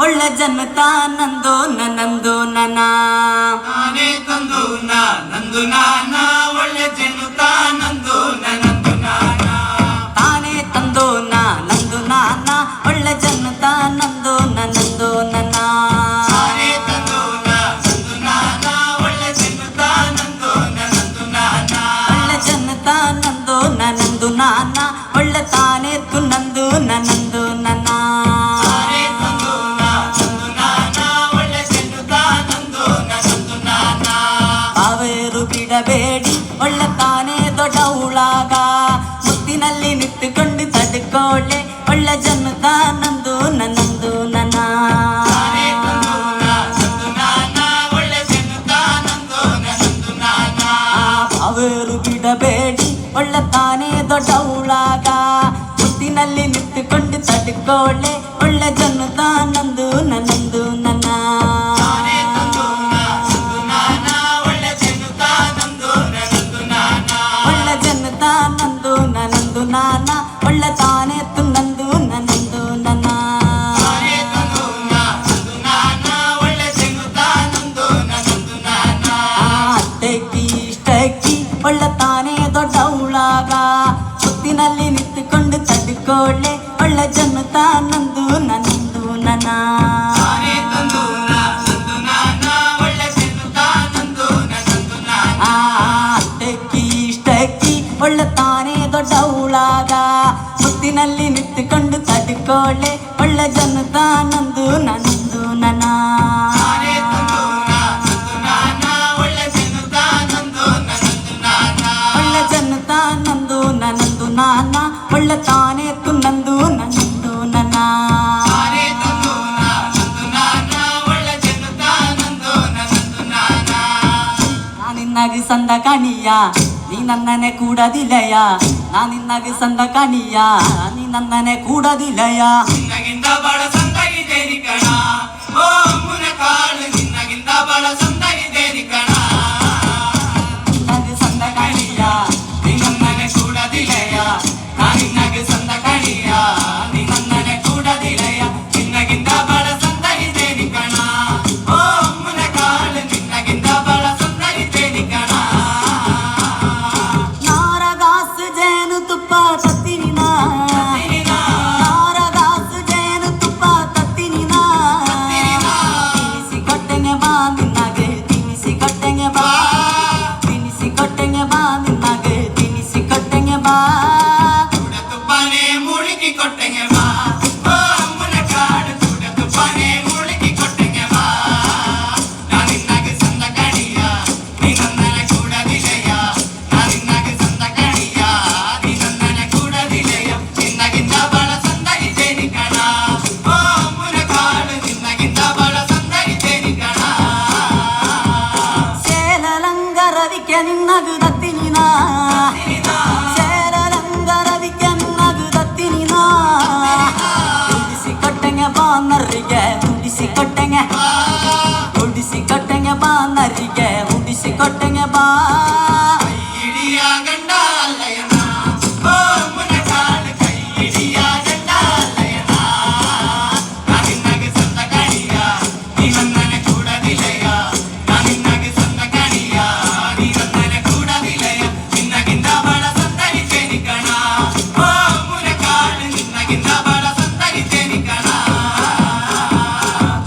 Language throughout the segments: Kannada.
ಒಳ್ಳೆ ಜನತ ನಂದು ನಂದು ನನ ನಾನೇ ತಂದು ನಂದು ನಾನ ಒಳ್ಳೆ ಜನತ ನಂದು ನಂದು ನಾನ ತಾನೇ ತಂದು ನಂದು ನಾನ ಒಳ್ಳೆ ಜನತ ನಂದು ನಂದು ನನ ತಾನೇ ತಂದು ನಂದು ನಾನ ಒಳ್ಳೆ ಜನತ ನಂದು ನಂದು ನಾನ ಒಳ್ಳೆ ಜನತ ನಂದು ನಂದು ನಾನ ಒಳ್ಳೆ ತಾನೇ ತು ನಂದು ನಂದು ನನ ಬಿಡಬೇಡಿ ಒಳ್ಳೆ ತಾನೇ ದೊಡ್ಡ ಉಳಾಗ ಮುತ್ತಿನಲ್ಲಿ ನಿಂತುಕೊಂಡು ತಡ್ಕೊಳ್ಳೆ ಒಳ್ಳೆ ಜನತ ನಂದು ನಂದು ನನ ಅವರು ಬಿಡಬೇಡಿ ಒಳ್ಳೆ ತಾನೇ ದೊಡ್ಡ ಉಳಾಗ ಮುತ್ತಿನಲ್ಲಿ ನಿಂತುಕೊಂಡು ತಡ್ಕೊಳ್ಳೆ ಒಳ್ಳೆ ಜನತ ನಂದು ನಂದು ನನ ನಾನ ಒಳ್ಳೆ ತಾನೇ ತು ನಂದು ನಂದು ನನ ಅಷ್ಟಕ್ಕಿ ಇಷ್ಟಕ್ಕಿ ಒಳ್ಳೆ ತಾನೇ ದೊಡ್ಡ ಉಳಾಗ ಸುತ್ತಿನಲ್ಲಿ ನಿಂತುಕೊಂಡು ತಡ್ಕೊಳ್ಳೆ ಒಳ್ಳೆ ಜನತ ನಂದು ನಂದು ನನ ಅಷ್ಟಕ್ಕಿ ಇಷ್ಟಕ್ಕಿ ಒಳ್ಳೆ ತಾನೇ ದೊಡ್ಡ ಉಳಾಗ ಮುತ್ತಿನಲ್ಲಿ ನಿಂತುಕೊಂಡು ತಡ್ಕೊಳ್ಳೆ ಒಳ್ಳೆ ಜನತ ನಂದು ನಂದು ನನ ಒಳ್ಳೆ ಜನತ ನಂದು ನಂದು ನಾನ ಒಳ್ಳೆ ತಾನೇ ತು ನಂದು ನಂದು ನನ ನಾನಿನ್ನಾಗಿ ಸಂದ ಕಣಿಯ ನೀ ನನ್ನನೆ ಕೂಡದಿಲ್ಲಯ ನಾನಿನ್ನಾಗಿ ಸಂದ ಕಣಿಯ ನೀ ನನ್ನನೆ ಕೂಡದಿಲ್ಲಯ ನಿನ್ನಗಿಂತ ಬಾಳ ಸಂದಾಗಿದ್ದೇರಿ ಕಣ ಓ ಮುನ ಕಾಳು ನಿನ್ನಗಿಂತ ಬಾಳ ಸಂದಾಗಿದ್ದೇರಿ ಕಣ ನಿನ್ನಾಗಿ ಸಂದ ಕಣಿಯ ನೀ ನನ್ನನೆ ಕೂಡದಿಲ್ಲಯ ನಾನಿನ್ನಾಗಿ ಸಂದ ಕಣಿಯ ನೀ ನನ್ನನೆ ಕೂಡದಿಲ್ಲಯ ನಿನ್ನಗಿಂತ ಬಾಳ ಸಂದಾಗಿದ್ದೇರಿ ಕಣ ಓ ಮುನ ಕಾಳು ನಿನ್ನಗಿಂತ ಬಾಳ ಸಂದಾಗಿದ್ದೇರಿ ಕಣ ತುಪ್ಪ ತತ್ತಿನಿ ನಾರಗಾಸು ಜೇನು ತುಪ್ಪ ತತ್ತಿನಿ ತಿನಿಸಿ ಕೊಟ್ಟೆಗೆ ಬಾ ನಿನ್ನಗೆ ತಿನಿಸಿ ಕೊಟ್ಟೆಗೆ ಬಾ ತಿನಿಸಿ ಕೊಟ್ಟೆಗೆ ಬಾ ನಿನ್ನಗೆ ತಿನಿಸಿ ಕೊಟ್ಟೆಗೆ ಬಾ ಚೂಡ ತುಪ್ಪನೇ ಮುಳುಗಿ ಕೊಟ್ಟೆಗೆ ಬಾ ಓ ಅಮ್ಮನ ಕಾಡು ಚೂಡ ತುಪ್ಪನೇ ಮುಳುಗಿ ಕೊಟ್ಟೆಗೆ ಬಾ ನಾನಿನ್ನಾಗೆ ಸಂದ ಕಣಿಯ ನೀ ನನ್ನನೆ ಕೂಡದಿಲೆಯ ನಾನಿನ್ನಾಗೆ ಸಂದ ಕಣಿಯ ನೀ ನನ್ನನೆ ಕೂಡದಿಲೆಯ ನಿನ್ನಗಿಂತ ಬಾಳ ಸಂದಾಗಿದ್ದೇನಿ ಕಣ ಓ ಅಮ್ಮನ ಕಾಡು ನಿನ್ನಗಿಂತ ಬಾಳ ಸಂದಾಗಿದ್ದೇನಿ ಕಣ ಸೇಲಲಂಗರವಿಕೆ ನಿನ್ನಗು ದತ್ತಿನಿ ಸೇಲಲಂಗರವಿಕೆ ನಿನ್ನಗು ದತ್ತಿನಿ ನುಡಿಸಿ ಕೊಟ್ಟೆಗೆ ಬಾ ನರಿಗೆ ನುಡಿಸಿ ಕೊಟ್ಟೆಗೆ ನುಡಿಸಿ ಕೊಟ್ಟೆಗೆ ಬಾ ನರಿಗೆ ನುಡಿಸಿ ಕೊಟ್ಟೆಗೆ ಬಾ ಹಿಡಿಯ ಗಂಡ ಅಲ್ಲಯ್ಯನ ಓ ಅಮ್ಮನ ಕಾಡು ಕೈ ಹಿಡಿಯ ಗಂಡ ಅಲ್ಲಯ್ಯನ ನಾನಿನ್ನಾಗೆ ಸಂದ ಕಣಿಯ ನೀ ನನ್ನನೆ ಕೂಡದಿಲೆಯ ನಾನಿನ್ನಾಗೆ ಸಂದ ಕಣಿಯ ನೀ ನನ್ನನೆ ಕೂಡದಿಲೆಯ ನಿನ್ನಗಿಂತ ಬಾಳ ಸಂದಾಗಿದ್ದೇನಿ ಕಣ ಓ ಅಮ್ಮನ ಕಾಡು ನಿನ್ನಗಿಂತ ಬಾಳ ಸಂದಾಗಿದ್ದೇನಿ ಕಣ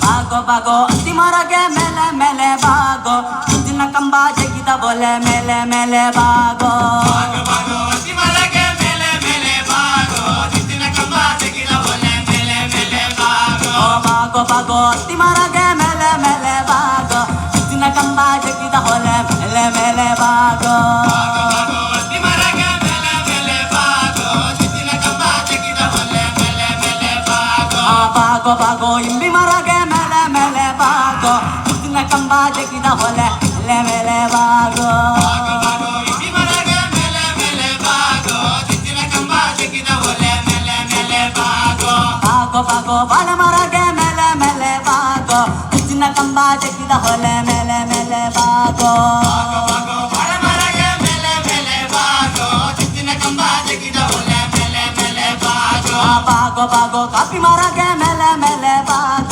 ಬಾಗೋ ಬಾಗೋ ಅತ್ತಿ ಮರಗೆ ಮೇಲೆ ಮೇಲೆ ಬಾಗೋ ಇಂಜಿನ ಕಂಬ ಜಗಿದ ಬೋಲೆ ಮೇಲೆ ಮೇಲೆ ಬಾಗೋ ಬಾಗೋ ಬಾಗೋ ಅತಿ ಮಲಗೆ ಮೇಲೆ ಮೇಲೆ ಬಾಗೋ ನಿತ್ತಿನ ಕಂಬ ತೆಗಿದ ಒಲೆ ಮೇಲೆ ಮೇಲೆ ಬಾಗೋ ಬಾಗೋ ಬಾಗೋ ಅತ್ತಿ ಮರಗೆ ಮೇಲೆ ಮೇಲೆ ಬಾಗೋ ಇಂಜಿನ ಕಂಬ ಜಗಿದ ಹೊಲೆ ಮೇಲೆ ಮೇಲೆ ಬಾಗೋ ಬಾಗೋ ಬಾಗೋ ಅತಿ ಮರಗೆ ಮೇಲೆ ಮೇಲೆ ಬಾಗೋ ನಿತ್ತಿನ ಕಂಬ ತೆಗಿದ ಒಲೆ ಮೇಲೆ ಮೇಲೆ ಬಾಗೋ ಬಾಗೋ ಬಾಗೋ ಇಂಬಿ ಮರಗೆ ಮೇಲೆ ಮೇಲೆ ಬಾಗೋ ಇಂಜಿನ ಕಂಬ ಜಗಿದ ಹೊಲೆ ಮೇಲೆ ಮೇಲೆ ಬಾಗೋ ಬಾಗೋ ಬಾಗೋ ಅತಿ ಮರಗೆ ಮೇಲೆ ಮೇಲೆ ಬಾಗೋ ನಿತ್ತಿನ ಕಂಬ ತೆಗಿದ ಒಲೆ ಮೇಲೆ ಮೇಲೆ ಬಾಗೋ ಬಾಗೋ ಬಾಗೋ ಬಾಲ ಮರಗೆ ಮೇಲೆ ಮೇಲೆ ಬಾಗೋ ಇಂಜಿನ ಕಂಬ ಜಗಿದ ಹೊಲೆ ಮೇಲೆ ಮೇಲೆ ಬಾಗೋ ಬಾಗೋ ಬಾಗೋ ಬಾಳ ಮರಗೆ ಮೇಲೆ ಮೇಲೆ ಬಾಗೋ ನಿತ್ತಿನ ಕಂಬ ತೆಗಿದ ಒಲೆ ಮೇಲೆ ಮೇಲೆ ಬಾಗೋ ಬಾಗೋ ಬಾಗೋ ಕಾಫಿ ಮರಗೆ ಮೇಲೆ ಮೇಲೆ ಬಾಗೋ